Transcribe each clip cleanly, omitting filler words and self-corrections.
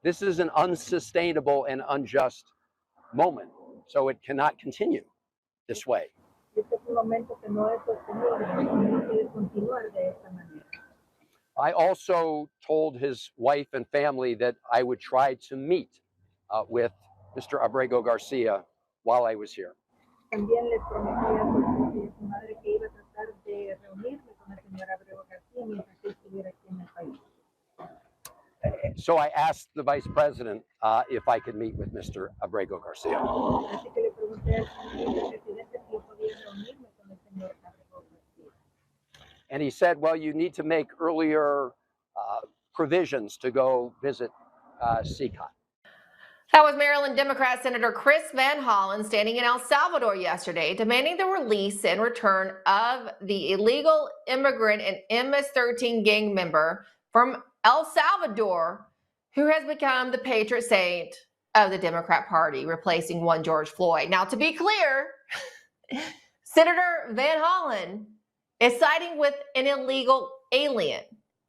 This is an unsustainable and unjust moment, so it cannot continue this way. I also told his wife and family that I would try to meet with Mr. Abrego Garcia while I was here. So I asked the vice president if I could meet with Mr. Abrego Garcia. And he said, well, you need to make earlier provisions to go visit CCOT. That was Maryland Democrat Senator Chris Van Hollen standing in El Salvador yesterday, demanding the release and return of the illegal immigrant and MS-13 gang member from El Salvador, who has become the patron saint of the Democrat Party, replacing one George Floyd. Now, to be clear, Senator Van Hollen is siding with an illegal alien.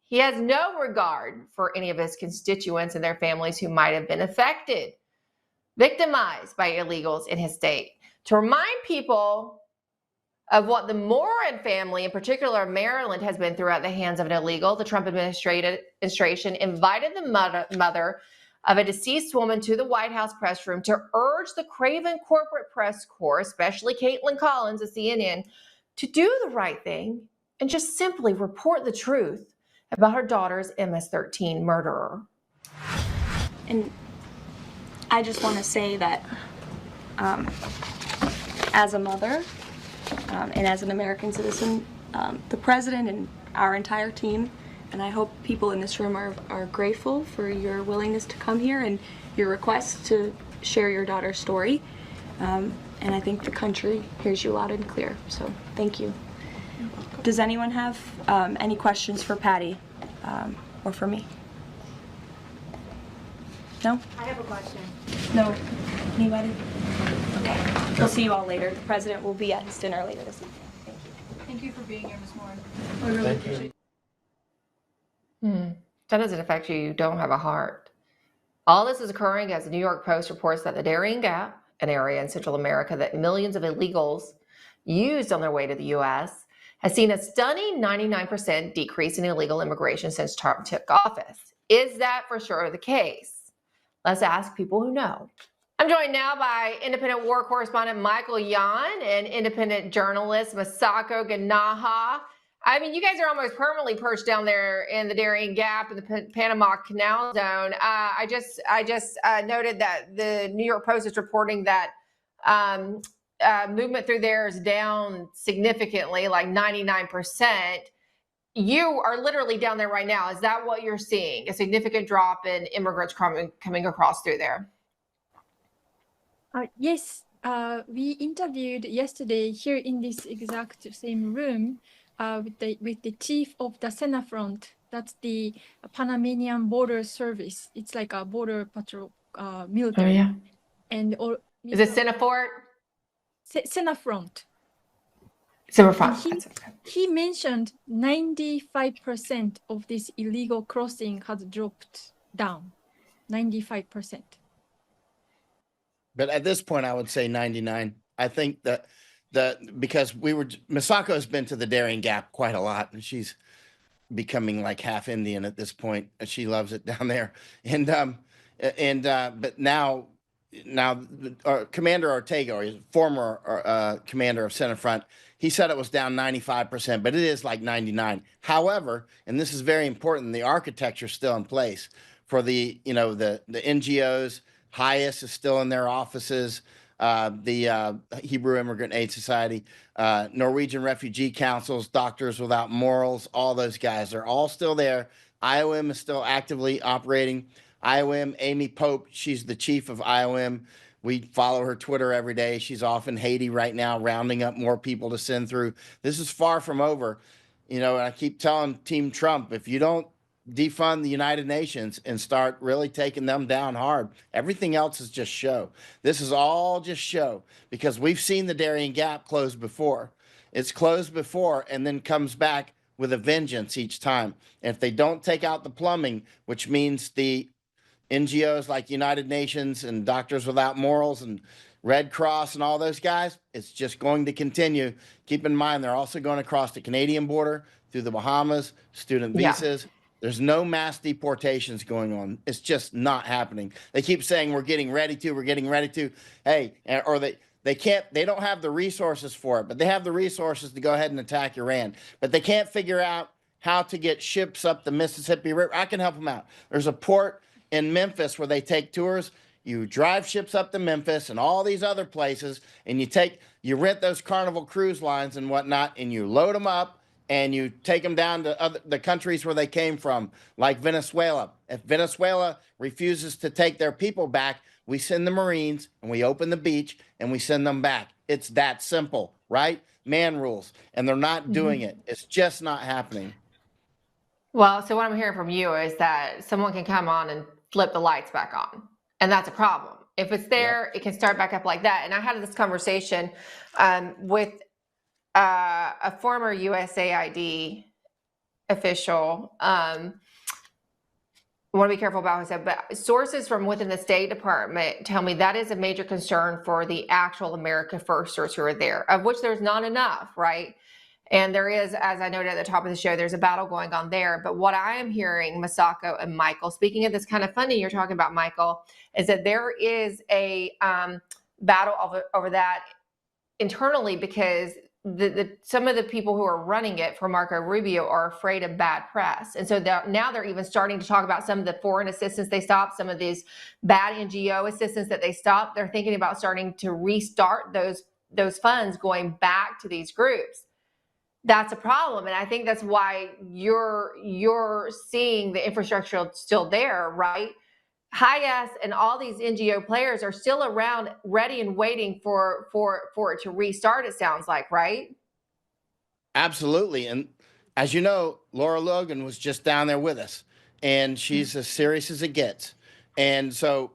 He has no regard for any of his constituents and their families who might have been affected, victimized by illegals in his state. To remind people of what the Moran family, in particular Maryland, has been through at the hands of an illegal, the Trump administration invited the mother of a deceased woman to the White House press room to urge the craven corporate press corps, especially Caitlin Collins of CNN, to do the right thing and just simply report the truth about her daughter's MS-13 murderer. And I just want to say that as a mother and as an American citizen, the president and our entire team, and I hope people in this room are grateful for your willingness to come here and your request to share your daughter's story. And I think the country hears you loud and clear, so thank you. Does anyone have any questions for Patty or for me? No? I have a question. No? Anybody? Okay. We'll see you all later. The president will be at his dinner later this evening. Thank you. Thank you for being here, Ms. Moore. I really appreciate it. That doesn't affect you. You don't have a heart. All this is occurring as the New York Post reports that the Darien Gap, an area in Central America that millions of illegals used on their way to the U.S., has seen a stunning 99% decrease in illegal immigration since Trump took office. Is that for sure the case? Let's ask people who know. I'm joined now by independent war correspondent Michael Yan and independent journalist Masako Ganaha. I mean, you guys are almost permanently perched down there in the Darien Gap in the Panama Canal zone. I just noted that the New York Post is reporting that movement through there is down significantly, like 99%. You are literally down there right now. Is that what you're seeing? A significant drop in immigrants coming across through there? Yes, we interviewed yesterday here in this exact same room with the chief of the Senafront. That's the Panamanian Border Service. It's like a border patrol military. Oh, yeah. And is it Senafort? Senafront. Senafront. He mentioned 95% of this illegal crossing has dropped down. 95%. But at this point, I would say 99. I think that because Masako has been to the Darien Gap quite a lot, and she's becoming like half Indian at this point. She loves it down there. But now Commander Ortega, or his former commander of Senafront, he said it was down 95%, but it is like 99. However, and this is very important, the architecture is still in place for the NGOs. HIAS is still in their offices. The Hebrew Immigrant Aid Society, Norwegian Refugee Councils, Doctors Without Morals, all those guys are all still there. IOM is still actively operating. IOM, Amy Pope, she's the chief of IOM. We follow her Twitter every day. She's off in Haiti right now, rounding up more people to send through. This is far from over. And I keep telling Team Trump, if you don't defund the United Nations and start really taking them down hard, everything else is just show. This is all just show, because we've seen the Darien Gap close before. It's closed before and then comes back with a vengeance each time. And if they don't take out the plumbing, which means the NGOs like United Nations and Doctors Without Morals and Red Cross and all those guys, it's just going to continue. Keep in mind, they're also going across the Canadian border through the Bahamas, student Yeah. visas. There's no mass deportations going on. It's just not happening. They keep saying we're getting ready to. Hey, or they can't, they don't have the resources for it, but they have the resources to go ahead and attack Iran. But they can't figure out how to get ships up the Mississippi River. I can help them out. There's a port in Memphis where they take tours. You drive ships up to Memphis and all these other places, and you rent those Carnival cruise lines and whatnot, and you load them up and you take them down to the countries where they came from, like Venezuela. If Venezuela refuses to take their people back, we send the Marines and we open the beach and we send them back. It's that simple, right? Man rules, and they're not doing it. It's just not happening. Well, so what I'm hearing from you is that someone can come on and flip the lights back on. And that's a problem. If it's there, It can start back up like that. And I had this conversation with a former USAID official. I want to be careful about what I said, but sources from within the State Department tell me that is a major concern for the actual America Firsters who are there, of which there's not enough, right? And there is, as I noted at the top of the show, there's a battle going on there. But what I am hearing, Masako and Michael, speaking of this, kind of funny you're talking about, Michael, is that there is a battle over that internally, because some of the people who are running it for Marco Rubio are afraid of bad press. And so now they're even starting to talk about some of the foreign assistance they stopped, some of these bad NGO assistance that they stopped. They're thinking about starting to restart those funds going back to these groups. That's a problem. And I think that's why you're seeing the infrastructure still there, right? HIAS and all these NGO players are still around, ready and waiting for it to restart, it sounds like, right? Absolutely. And as you know, Laura Logan was just down there with us, and she's as serious as it gets. And so,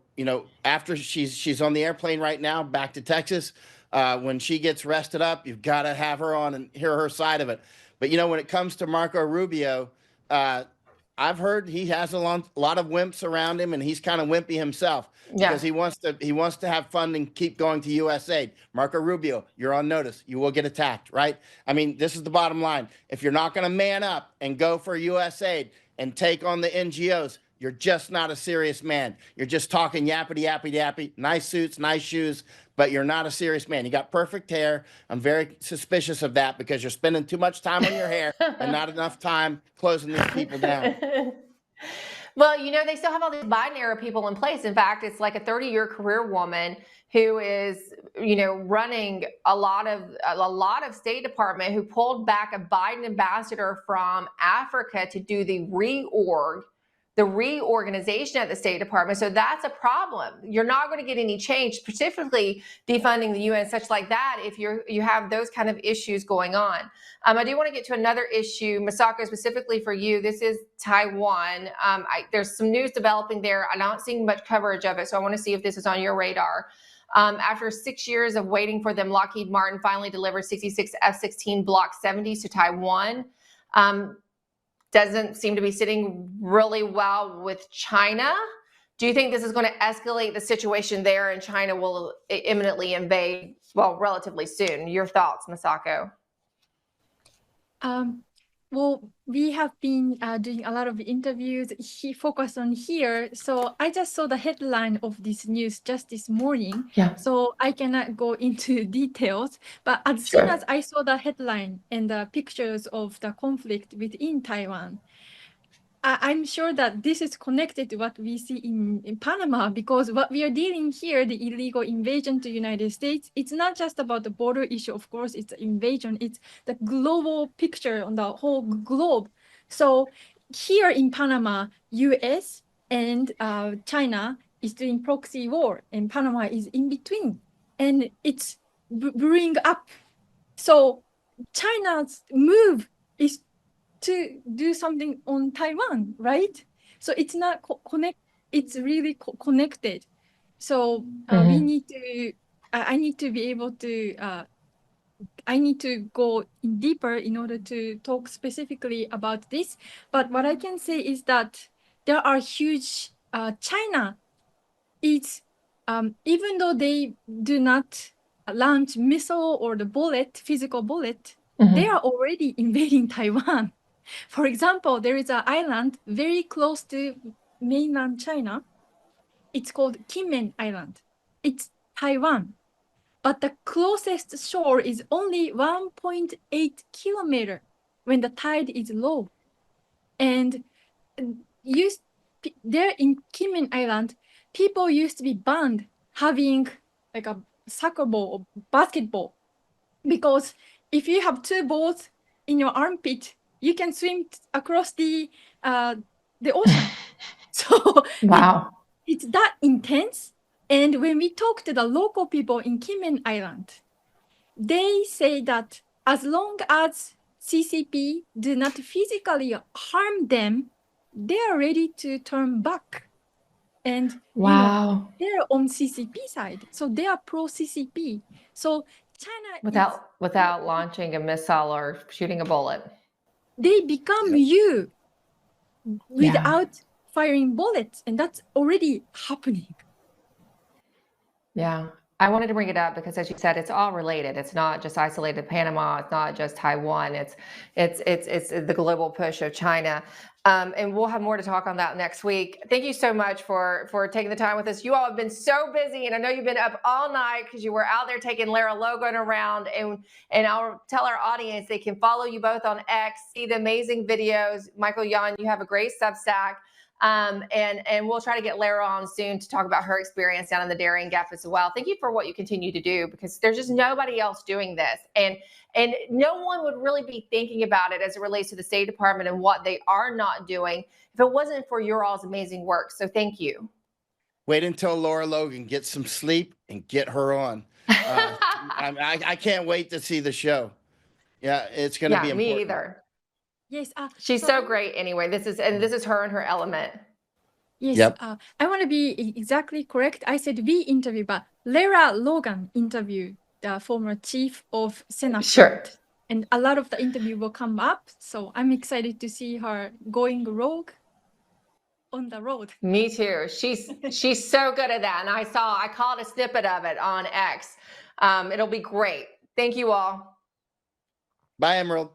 after she's on the airplane right now back to Texas, when she gets rested up, you've got to have her on and hear her side of it. But when it comes to Marco Rubio, I've heard he has a lot of wimps around him, and he's kind of wimpy himself because he wants to have fun and keep going to USAID. Marco Rubio, you're on notice. You will get attacked, right? I mean, this is the bottom line. If you're not going to man up and go for USAID and take on the NGOs, you're just not a serious man. You're just talking yappity, yappity, yappy, nice suits, nice shoes, but you're not a serious man. You got perfect hair. I'm very suspicious of that because you're spending too much time on your hair and not enough time closing these people down. Well, they still have all these Biden era people in place. In fact, it's like a 30-year career woman who is, running a lot of State Department, who pulled back a Biden ambassador from Africa to do the reorganization at the State Department. So that's a problem. You're not going to get any change, specifically defunding the UN, such like that, if you have those kind of issues going on. I do want to get to another issue, Masako, specifically for you. This is Taiwan. There's some news developing there. I'm not seeing much coverage of it, so I want to see if this is on your radar. After 6 years of waiting for them, Lockheed Martin finally delivered 66 F-16 Block 70s to Taiwan. Doesn't seem to be sitting really well with China. Do you think this is going to escalate the situation there, and China will imminently invade, relatively soon? Your thoughts, Masako? Well, we have been doing a lot of interviews. He focused on here. So I just saw the headline of this news just this morning. Yeah. So I cannot go into details. But as soon as I saw the headline and the pictures of the conflict within Taiwan, I'm sure that this is connected to what we see in Panama, because what we are dealing here, the illegal invasion to the United States, it's not just about the border issue. Of course, it's invasion. It's the global picture on the whole globe. So here in Panama, US and China is doing proxy war, and Panama is in between. And it's brewing up. So China's move is to do something on Taiwan, right? So it's not it's really connected. So we need to, I need to be able to, I need to go deeper in order to talk specifically about this. But what I can say is that there are huge China is, even though they do not launch missile or the bullet, physical bullet, they are already invading Taiwan. For example, there is an island very close to mainland China. It's called Kinmen Island. It's Taiwan, but the closest shore is only 1.8 kilometer when the tide is low. And there in Kinmen Island, people used to be banned having like a soccer ball or basketball, because if you have two balls in your armpit, you can swim across the ocean. So Wow. it's that intense. And when we talk to the local people in Kinmen Island, they say that as long as CCP do not physically harm them, they are ready to turn back. And Wow. they're on CCP side, so they are pro CCP. So China without launching a missile or shooting a bullet. They become you without firing bullets, and that's already happening. Yeah. I wanted to bring it up because, as you said, it's all related. It's not just isolated to Panama. It's not just Taiwan. It's the global push of China. And we'll have more to talk on that next week. Thank you so much for taking the time with us. You all have been so busy, and I know you've been up all night because you were out there taking Lara Logan around. And I'll tell our audience they can follow you both on X, see the amazing videos. Michael Yan, you have a great Substack. And we'll try to get Lara on soon to talk about her experience down in the Darien Gap as well. Thank you for what you continue to do, because there's just nobody else doing this. And no one would really be thinking about it as it relates to the State Department and what they are not doing if it wasn't for your all's amazing work. So thank you. Wait until Laura Logan gets some sleep and get her on. I can't wait to see the show. Yeah, it's going to be important. Me either. Yes, she's so great. Anyway, this is her in her element. Yes, Yep. I want to be exactly correct. I said we interview, but Lara Logan interviewed the former chief of Senate. Sure. And a lot of the interview will come up, so I'm excited to see her going rogue on the road. Me too. She's so good at that, and I caught a snippet of it on X. It'll be great. Thank you all. Bye, Emerald.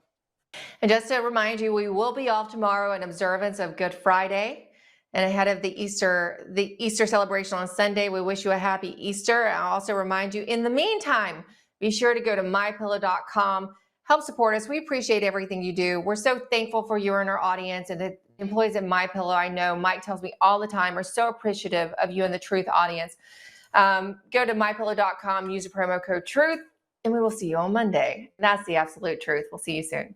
And just to remind you, we will be off tomorrow in observance of Good Friday, and ahead of the Easter celebration on Sunday. We wish you a happy Easter. I'll also remind you, in the meantime, be sure to go to mypillow.com. Help support us. We appreciate everything you do. We're so thankful for you and our audience, and the employees at MyPillow. I know Mike tells me all the time, are so appreciative of you and the Truth audience. Go to mypillow.com, use the promo code TRUTH, and we will see you on Monday. That's the absolute truth. We'll see you soon.